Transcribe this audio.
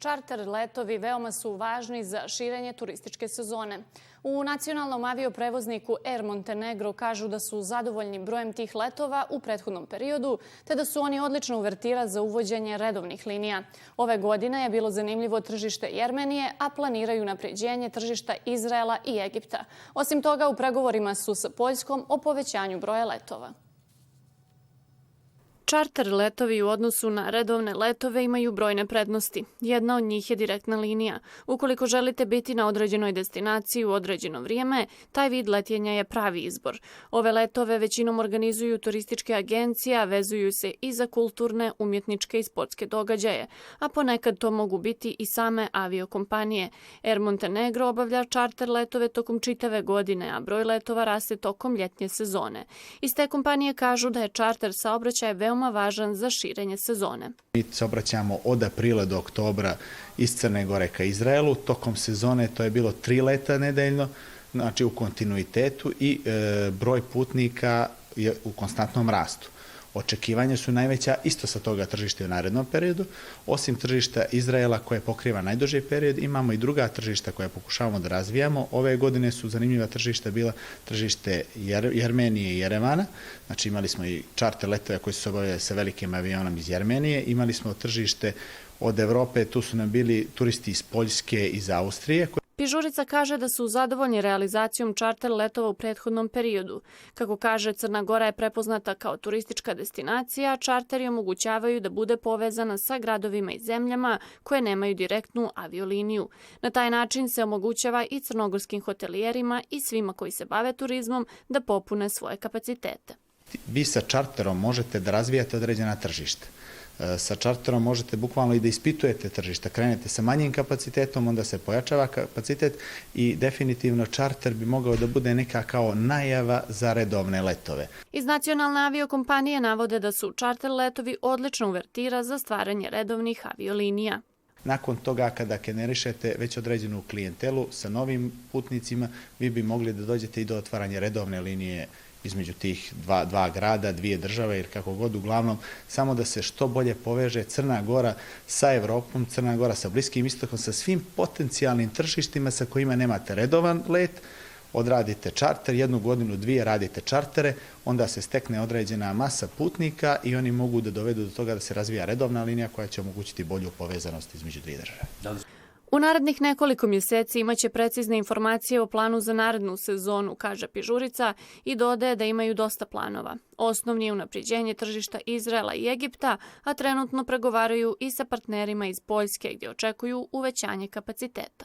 Čarter letovi veoma su važni za širenje turističke sezone. U nacionalnom avioprevozniku Air Montenegro kažu da su zadovoljni brojem tih letova u prethodnom periodu, te da su oni odlična uvertira za uvođenje redovnih linija. Ove godine je bilo zanimljivo tržište Jermenije, a planiraju napređenje tržišta Izraela i Egipta. Osim toga, u pregovorima su sa Poljskom o povećanju broja letova. Čarter letovi u odnosu na redovne letove imaju brojne prednosti. Jedna od njih je direktna linija. Ukoliko želite biti na određenoj destinaciji u određeno vrijeme, taj vid letenja je pravi izbor. Ove letove većinom organizuju turističke agencije, a vezuju se i za kulturne, umjetničke i sportske događaje, a ponekad to mogu biti i same aviokompanije. Air Montenegro obavlja čarter letove tokom čitave godine, a broj letova raste tokom ljetnje sezone. Iz te kompanije kažu da je čarter saobraćaj veoma važan za širenje sezone. Mi se obraćamo od aprila do oktobra iz Crne Gore ka Izraelu. Tokom sezone to je bilo 3 leta nedeljno, znači u kontinuitetu i broj putnika je u konstantnom rastu. Očekivanja su najveća isto sa toga tržišta u narednom periodu. Osim tržišta Izraela koje pokriva najduži period, imamo i druga tržišta koje pokušavamo da razvijamo. Ove godine su zanimljiva tržišta bila tržište Jermenije i Jerevana. Znači imali smo i čarter letove koji su se obavljali sa velikim avionom iz Jermenije. Imali smo tržište od Evrope, tu su nam bili turisti iz Poljske i iz Austrije. Pižurica kaže da su zadovoljni realizacijom čarter letova u prethodnom periodu. Kako kaže, Crna Gora je prepoznata kao turistička destinacija, a čarteri omogućavaju da bude povezana sa gradovima i zemljama koje nemaju direktnu avioliniju. Na taj način se omogućava i crnogorskim hotelijerima i svima koji se bave turizmom da popune svoje kapacitete. Vi sa čarterom možete da razvijate određena tržišta. Sa čarterom možete bukvalno i da ispitujete tržišta. Krenete sa manjim kapacitetom, onda se pojačava kapacitet i definitivno čarter bi mogao da bude neka kao najava za redovne letove. Iz nacionalne aviokompanije navode da su čarter letovi odlična uvertira za stvaranje redovnih aviolinija. Nakon toga, kada generišete već određenu klijentelu sa novim putnicima, vi bi mogli da dođete i do otvaranja redovne linije između tih dva grada, dvije države ili kako god, uglavnom samo da se što bolje poveže Crna Gora sa Evropom, Crna Gora sa Bliskim istokom, sa svim potencijalnim tržištima sa kojima nemate redovan let, odradite čarter, 1 godinu, 2 radite čartere, onda se stekne određena masa putnika i oni mogu da dovedu do toga da se razvija redovna linija koja će omogućiti bolju povezanost između dvije države. U narednih nekoliko mjeseci imaće precizne informacije o planu za narednu sezonu, kaže Pižurica, i dodaje da imaju dosta planova. Osnovni je unapređenje tržišta Izraela i Egipta, a trenutno pregovaraju i sa partnerima iz Poljske gdje očekuju uvećanje kapaciteta.